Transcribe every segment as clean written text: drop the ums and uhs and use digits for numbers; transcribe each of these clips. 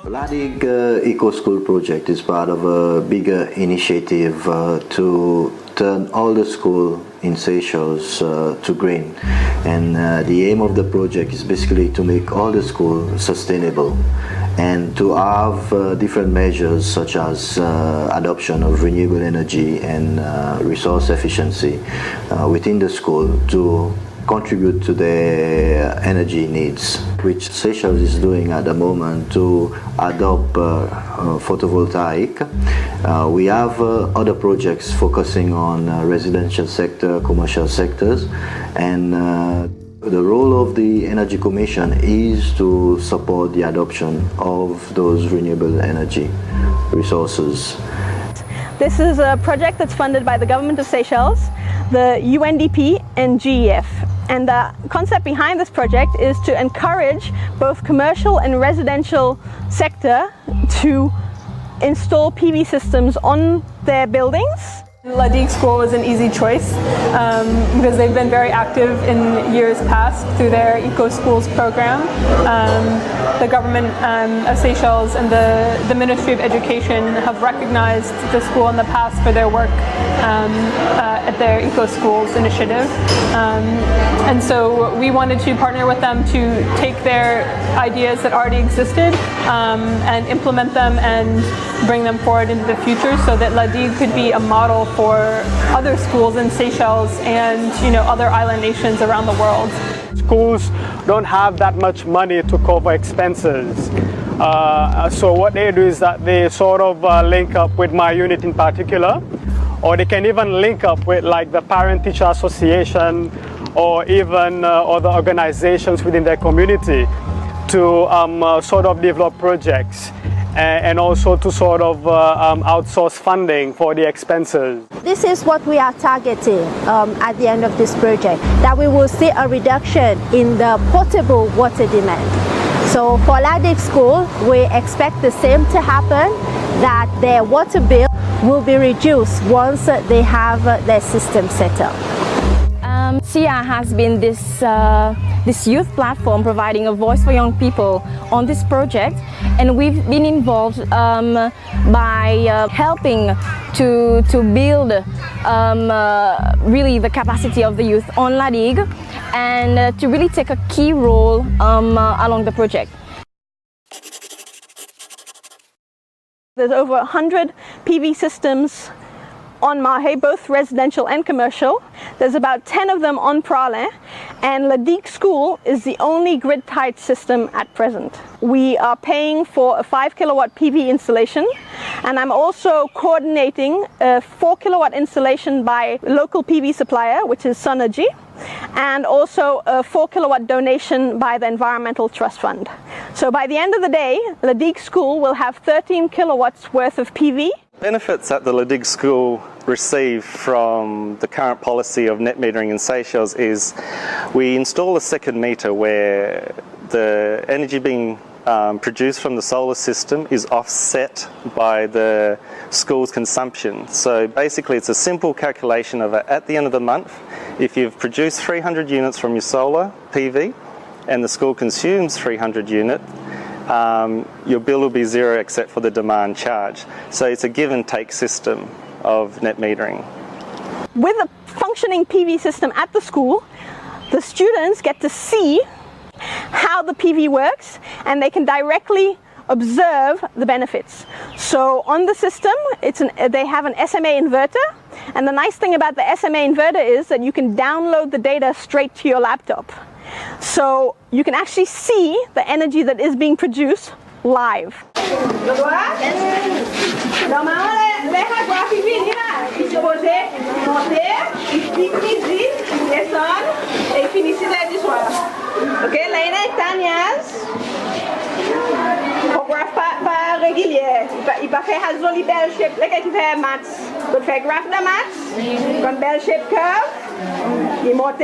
Digue Eco School project is part of a bigger initiative to turn all the schools in Seychelles to green, and the aim of the project is basically to make all the schools sustainable and to have different measures such as adoption of renewable energy and resource efficiency within the school to contribute to their energy needs, which Seychelles is doing at the moment to adopt photovoltaic. We have other projects focusing on residential sector, commercial sectors, and the role of the Energy Commission is to support the adoption of those renewable energy resources. This is a project that's funded by the government of Seychelles, the UNDP and GEF. And the concept behind this project is to encourage both commercial and residential sector to install PV systems on their buildings. Digue School was an easy choice because they've been very active in years past through their Eco Schools program. The government of Seychelles and the Ministry of Education have recognized the school in the past for their work at their Eco Schools initiative. And so we wanted to partner with them to take their ideas that already existed and implement them and bring them forward into the future so that Digue could be a model for other schools in Seychelles and other island nations around the world. Schools don't have that much money to cover expenses. So what they do is that they sort of link up with my unit in particular, or they can even link up with like the Parent-Teacher Association or even other organizations within their community to sort of develop projects and also to sort of outsource funding for the expenses. This is what we are targeting at the end of this project, that we will see a reduction in the potable water demand. So for Digue School, we expect the same to happen, that their water bill will be reduced once they have their system set up. SIA has been this youth platform providing a voice for young people on this project, and we've been involved by helping to build really the capacity of the youth on Digue and to really take a key role along the project. There's over 100 PV systems on Mahe, both residential and commercial. There's about 10 of them on Pralin, and Digue School is the only grid-tied system at present. We are paying for a 5 kilowatt PV installation, and I'm also coordinating a 4 kilowatt installation by local PV supplier, which is Sonergy, and also a 4 kilowatt donation by the Environmental Trust Fund. So by the end of the day, Digue School will have 13 kilowatts worth of PV. Benefits that the Digue School receive from the current policy of net metering in Seychelles is we install a second meter where the energy being produced from the solar system is offset by the school's consumption. So basically it's a simple calculation of at the end of the month, if you've produced 300 units from your solar PV and the school consumes 300 units, your bill will be zero except for the demand charge. So it's a give and take system of net metering. With a functioning PV system at the school, the students get to see how the PV works and they can directly observe the benefits. So on the system, they have an SMA inverter, and the nice thing about the SMA inverter is that you can download the data straight to your laptop. So you can actually see the energy that is being produced live. Ok, Laina et Tanias. Graph pas régulier. Il va faire un joli bell shape. Là, quand il fait maths, il fait graph de maths, comme bell shape curve. Il monte,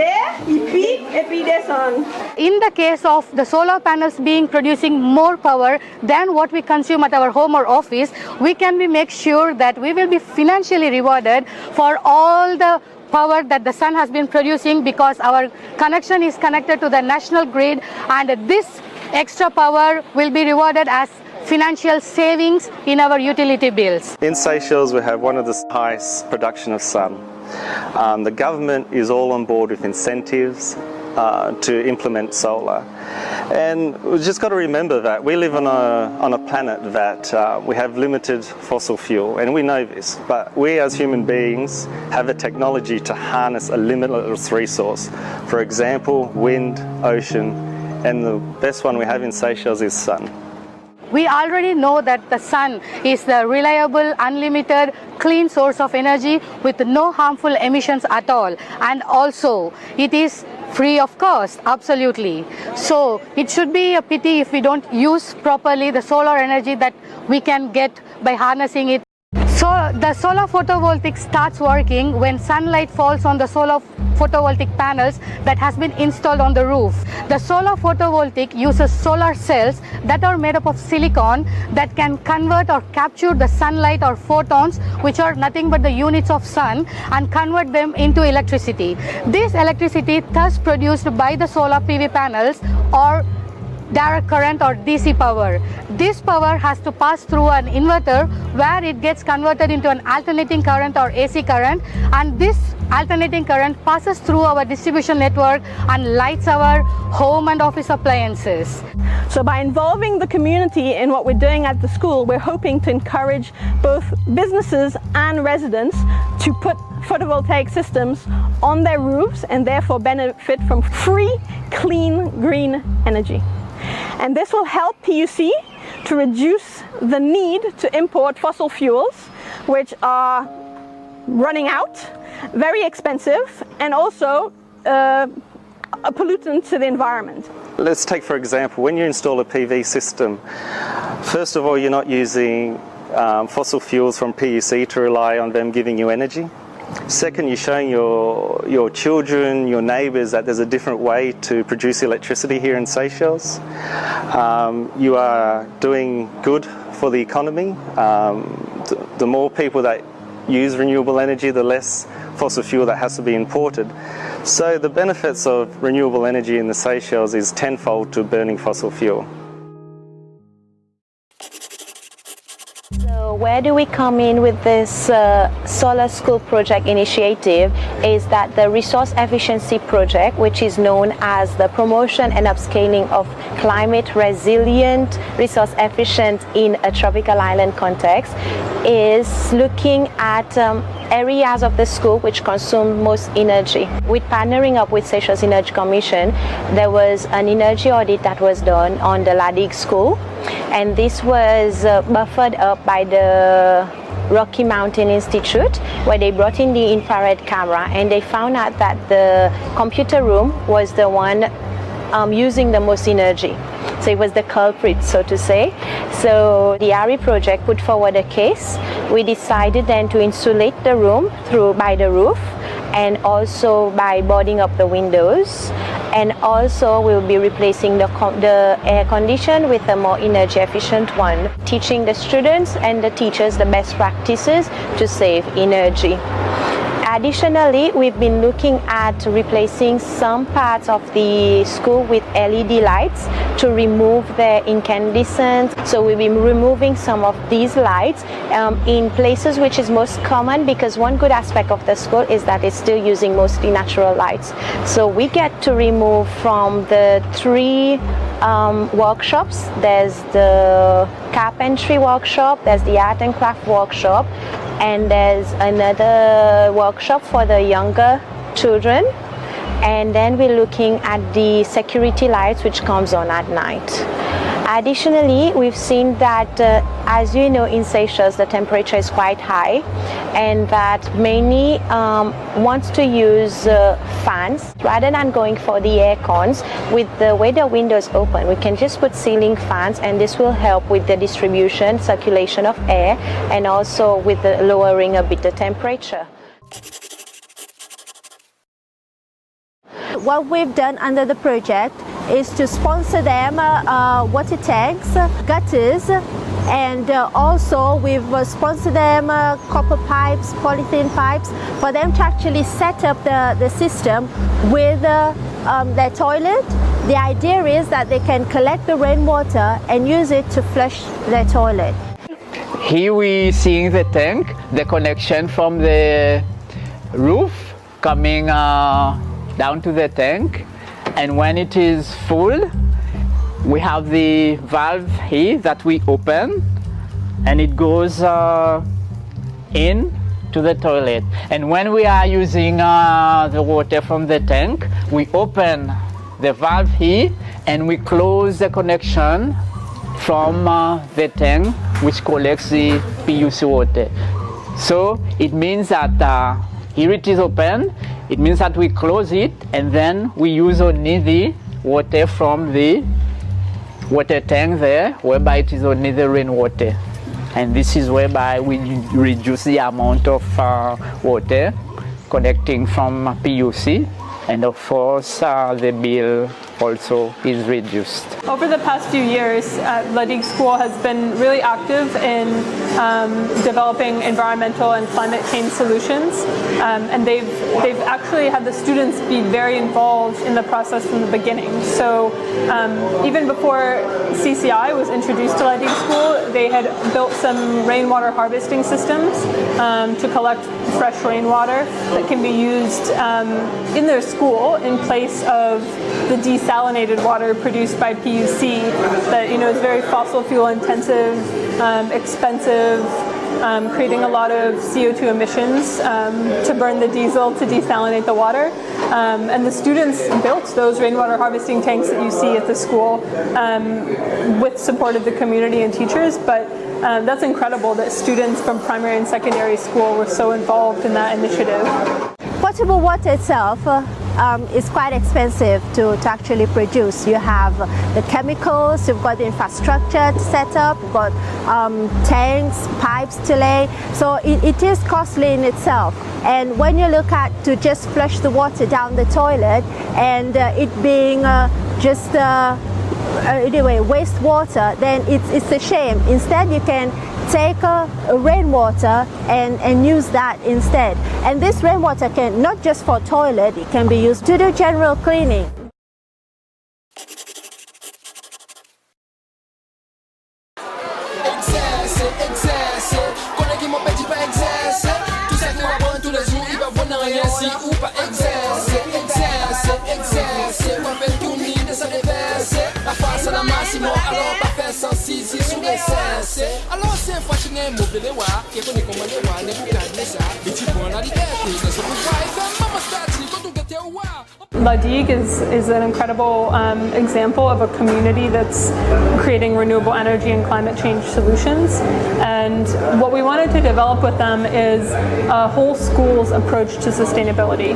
il pique et puis il descend. In the case of the solar panels being producing more power than what we consume at our home or office, we can make sure that we will be financially rewarded for all the power that the sun has been producing, because our connection is connected to the national grid, and this extra power will be rewarded as financial savings in our utility bills. In Seychelles, we have one of the highest production of sun. The government is all on board with incentives to implement solar. And we've just got to remember that we live on a planet that we have limited fossil fuel, and we know this, but we as human beings have the technology to harness a limitless resource. For example, wind, ocean, and the best one we have in Seychelles is sun. We already know that the sun is the reliable, unlimited, clean source of energy with no harmful emissions at all, and also it is free of cost, absolutely. So it should be a pity if we don't use properly the solar energy that we can get by harnessing it. So the solar photovoltaic starts working when sunlight falls on the solar photovoltaic panels that has been installed on the roof. The solar photovoltaic uses solar cells that are made up of silicon that can convert or capture the sunlight or photons, which are nothing but the units of sun, and convert them into electricity. This electricity thus produced by the solar PV panels or direct current or DC power. This power has to pass through an inverter where it gets converted into an alternating current or AC current, and this alternating current passes through our distribution network and lights our home and office appliances. So by involving the community in what we're doing at the school, we're hoping to encourage both businesses and residents to put photovoltaic systems on their roofs and therefore benefit from free, clean, green energy. And this will help PUC to reduce the need to import fossil fuels, which are running out, very expensive, and also a pollutant to the environment. Let's take, for example, when you install a PV system, first of all, you're not using fossil fuels from PUC to rely on them giving you energy. Second, you're showing your children, your neighbours that there's a different way to produce electricity here in Seychelles. You are doing good for the economy. The more people that use renewable energy, the less fossil fuel that has to be imported. So the benefits of renewable energy in the Seychelles is tenfold to burning fossil fuel. So where do we come in with this solar school project initiative is that the resource efficiency project, which is known as the promotion and upscaling of climate resilient, resource efficient in a tropical island context, is looking at areas of the school which consume most energy. With partnering up with Seychelles Energy Commission, there was an energy audit that was done on the Digue School, and this was buffered up by the Rocky Mountain Institute, where they brought in the infrared camera, and they found out that the computer room was the one using the most energy. So it was the culprit, so to say. So the RE project put forward a case. We decided then to insulate the room by the roof, and also by boarding up the windows, and also we'll be replacing the air condition with a more energy efficient one, teaching the students and the teachers the best practices to save energy. Additionally, we've been looking at replacing some parts of the school with LED lights to remove the incandescent. So we've been removing some of these lights in places which is most common, because one good aspect of the school is that it's still using mostly natural lights. So we get to remove from the three workshops. There's the carpentry workshop, there's the art and craft workshop, and there's another workshop for the younger children. And then we're looking at the security lights which comes on at night. Additionally, we've seen that as you know, in Seychelles the temperature is quite high, and that many wants to use fans rather than going for the air cons. With the way the windows open, we can just put ceiling fans, and this will help with the distribution, circulation of air, and also with the lowering a bit the temperature. What we've done under the project is to sponsor them water tanks, gutters, and also we've sponsored them copper pipes, polythene pipes, for them to actually set up the system with their toilet, The idea is that they can collect the rainwater and use it to flush their toilet. Here we seeing the tank, the connection from the roof coming down to the tank, and when it is full, we have the valve here that we open, and it goes in to the toilet. And when we are using the water from the tank, we open the valve here and we close the connection from the tank which collects the PUC water. So it means that here it is open, it means that we close it and then we use only the water from the water tank there, whereby it is only the rainwater. And this is whereby we reduce the amount of water connecting from PUC, and of course the bill also is reduced. Over the past few years, Digue School has been really active in developing environmental and climate change solutions, and they've actually had the students be very involved in the process from the beginning. So even before CCI was introduced to Digue School, they had built some rainwater harvesting systems to collect fresh rainwater that can be used in their school in place of the desalinated water produced by PUC that is very fossil fuel intensive, expensive, creating a lot of CO2 emissions to burn the diesel to desalinate the water. And the students built those rainwater harvesting tanks that you see at the school with support of the community and teachers. But that's incredible that students from primary and secondary school were so involved in that initiative. Potable water itself is quite expensive to actually produce. You have the chemicals, you've got the infrastructure to set up, you've got tanks, pipes to lay, so it is costly in itself. And when you look at to just flush the water down the toilet and it being anyway, wastewater, then it's a shame. Instead, you can take rainwater and use that instead. And this rainwater can not just for toilet, it can be used to do general cleaning. Digue is an incredible example of a community that's creating renewable energy and climate change solutions. And what we wanted to develop with them is a whole school's approach to sustainability.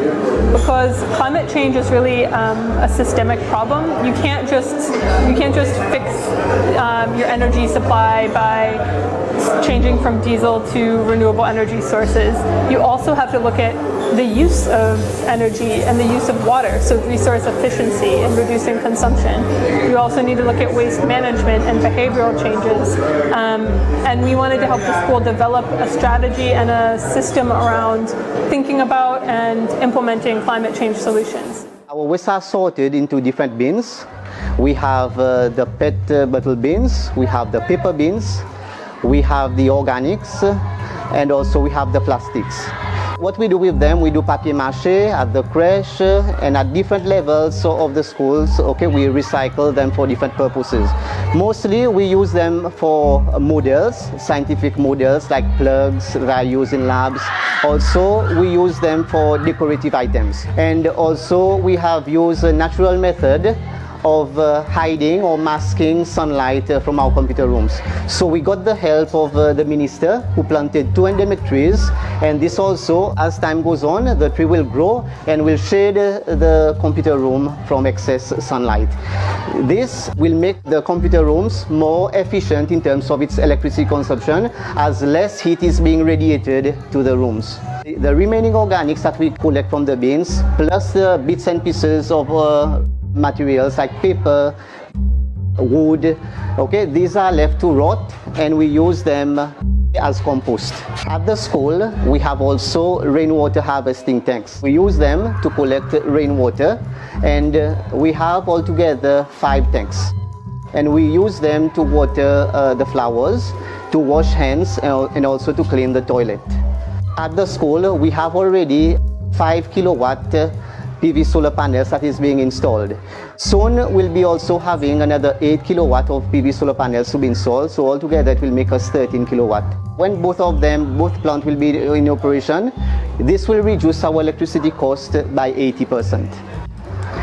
Because climate change is really a systemic problem. You can't just fix your energy supply by changing from diesel to renewable energy sources. You also have to look at the use of energy and the use of water, so resource efficiency and reducing consumption. You also need to look at waste management and behavioral changes. And we wanted to help the school develop a strategy and a system around thinking about and implementing climate change solutions. Our waste are sorted into different bins. We have the PET bottle bins, we have the paper bins, we have the organics, and also we have the plastics. What we do with them, we do papier-mâché at the crèche and at different levels of the schools. Okay, we recycle them for different purposes. Mostly we use them for models, scientific models like plugs that are used in labs. Also, we use them for decorative items. And also we have used a natural method of hiding or masking sunlight from our computer rooms. So we got the help of the minister who planted 2 endemic trees, and this also, as time goes on, the tree will grow and will shade the computer room from excess sunlight. This will make the computer rooms more efficient in terms of its electricity consumption, as less heat is being radiated to the rooms. The remaining organics that we collect from the bins, plus the bits and pieces of materials like paper, wood, okay, these are left to rot, and we use them as compost. At the school, we have also rainwater harvesting tanks. We use them to collect rainwater, and we have altogether 5 tanks. And we use them to water the flowers, to wash hands, and also to clean the toilet. At the school, we have already 5 kilowatt PV solar panels that is being installed. Soon we'll be also having another 8 kilowatt of PV solar panels to be installed, so altogether it will make us 13 kilowatt. When both plants will be in operation, this will reduce our electricity cost by 80%.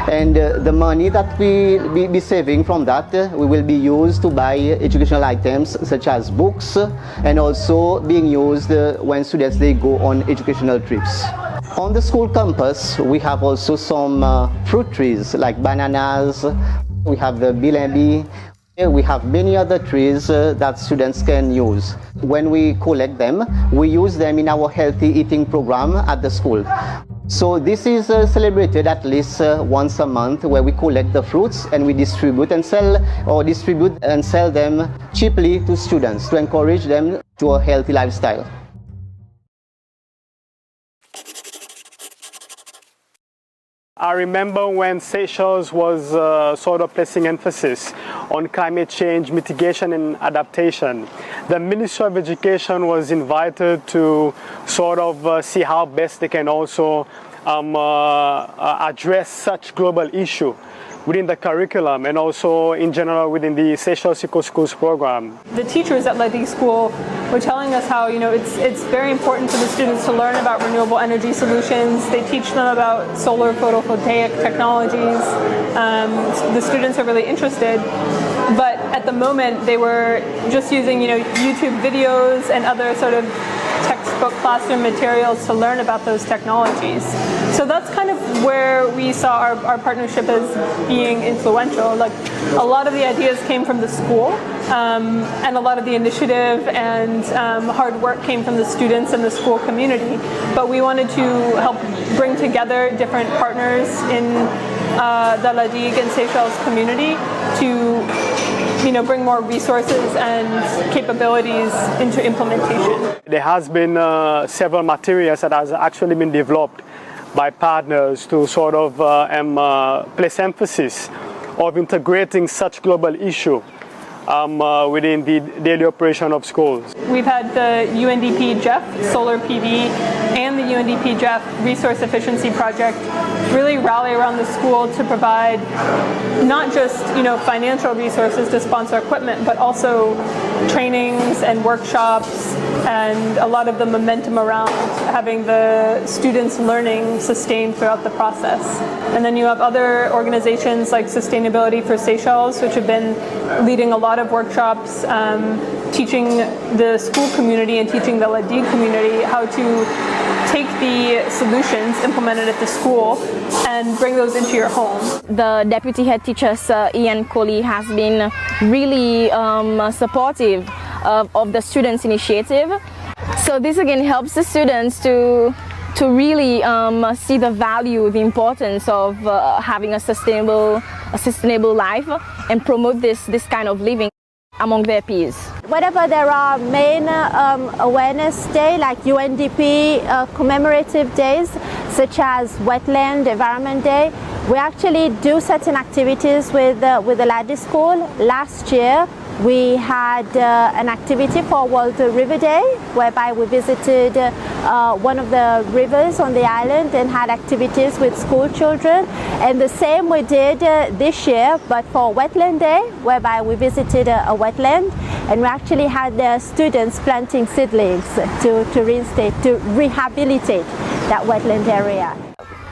And the money that we will be saving from that, we will be used to buy educational items such as books, and also being used when students they go on educational trips. On the school campus, we have also some fruit trees like bananas, we have the bilimbi, we have many other trees that students can use. When we collect them, we use them in our healthy eating program at the school. So this is celebrated at least once a month, where we collect the fruits and we distribute and sell them cheaply to students to encourage them to a healthy lifestyle. I remember when Seychelles was sort of placing emphasis on climate change mitigation and adaptation. The Ministry of Education was invited to sort of see how best they can also address such global issue within the curriculum and also in general within the Seychelles Eco Schools program. The teachers at Digue School were telling us how it's very important for the students to learn about renewable energy solutions. They teach them about solar photovoltaic technologies. The students are really interested, but at the moment they were just using YouTube videos and other sort of textbook classroom materials to learn about those technologies. So that's kind of where we saw our partnership as being influential. Like, a lot of the ideas came from the school, and a lot of the initiative and hard work came from the students and the school community. But we wanted to help bring together different partners in the Digue and Seychelles community to bring more resources and capabilities into implementation. There has been several materials that has actually been developed by partners to sort of place emphasis of integrating such global issue within the daily operation of schools. We've had the UNDP-GEF solar PV and the UNDP-GEF resource efficiency project really rally around the school to provide not just financial resources to sponsor equipment, but also trainings and workshops and a lot of the momentum around having the students' learning sustained throughout the process. And then you have other organizations like Sustainability for Seychelles, which have been leading a lot of workshops, teaching the school community and teaching the Digue community how to take the solutions implemented at the school and bring those into your home. The deputy head teacher, Sir Ian Coley, has been really supportive of the students' initiative. So this again helps the students to really see the value, the importance of having a sustainable life and promote this kind of living among their peers. Whenever there are main awareness day like UNDP commemorative days such as Wetland Environment Day, we actually do certain activities with the Digue School. Last year we had an activity for World River Day, whereby we visited one of the rivers on the island and had activities with school children. And the same we did this year, but for Wetland Day, whereby we visited a wetland, and we actually had the students planting seedlings to rehabilitate that wetland area.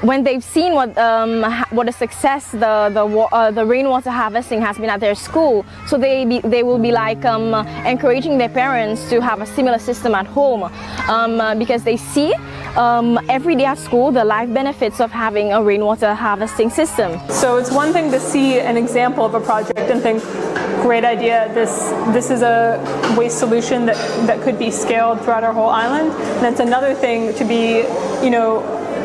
When they've seen what a success the rainwater harvesting has been at their school, so they will be like encouraging their parents to have a similar system at home, because they see every day at school the life benefits of having a rainwater harvesting system. So it's one thing to see an example of a project and think, great idea, this is a waste solution that could be scaled throughout our whole island. And it's another thing to be,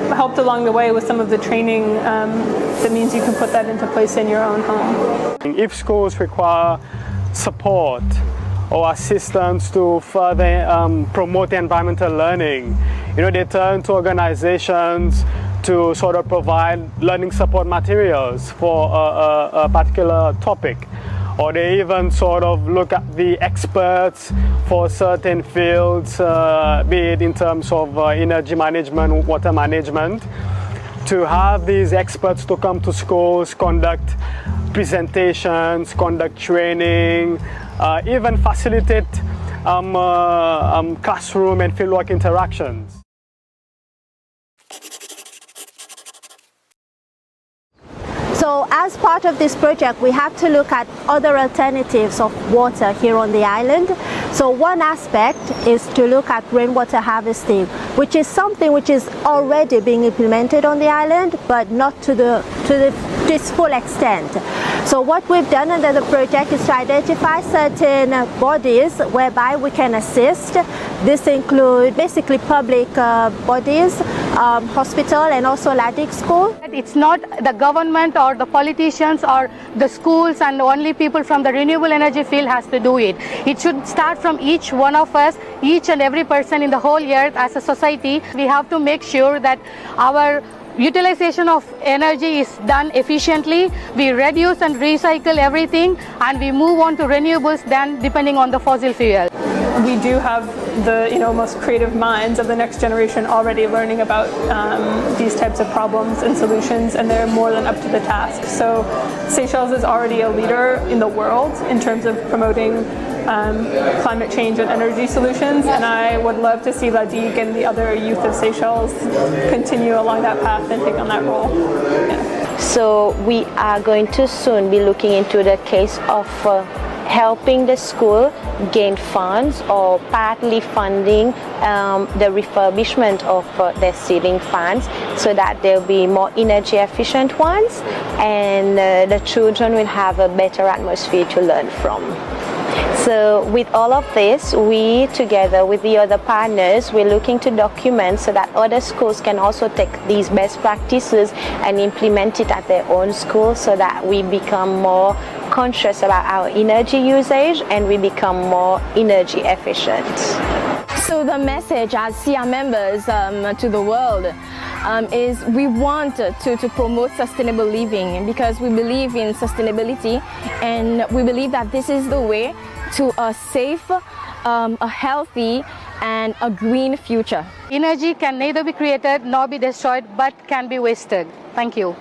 helped along the way with some of the training that means you can put that into place in your own home. If schools require support or assistance to further promote environmental learning. You know, they turn to organizations to sort of provide learning support materials for a particular topic. Or they even sort of look at the experts for certain fields, be it in terms of energy management, water management, to have these experts to come to schools, conduct presentations, conduct training, even facilitate classroom and fieldwork interactions. So as part of this project, we have to look at other alternatives of water here on the island. So one aspect is to look at rainwater harvesting, which is something which is already being implemented on the island, but not to this full extent. So what we've done under the project is to identify certain bodies whereby we can assist. This includes basically public bodies, hospital, and also Digue School. It's not the government or the politicians or the schools and only people from the renewable energy field has to do it. It should start from each one of us, each and every person in the whole earth as a society. We have to make sure that our utilization of energy is done efficiently. We reduce and recycle everything, and we move on to renewables than depending on the fossil fuel. We do have the most creative minds of the next generation already learning about these types of problems and solutions, and they're more than up to the task. So Seychelles is already a leader in the world in terms of promoting climate change and energy solutions, and I would love to see Digue and the other youth of Seychelles continue along that path and take on that role. Yeah. So we are going to soon be looking into the case of helping the school gain funds or partly funding the refurbishment of their ceiling fans so that there'll be more energy efficient ones, and the children will have a better atmosphere to learn from. So with all of this, we together with the other partners, we're looking to document so that other schools can also take these best practices and implement it at their own school, so that we become more conscious about our energy usage and we become more energy efficient. So the message as SIA members to the world is we want to promote sustainable living, because we believe in sustainability and we believe that this is the way to a safe, a healthy and a green future. Energy can neither be created nor be destroyed, but can be wasted. Thank you.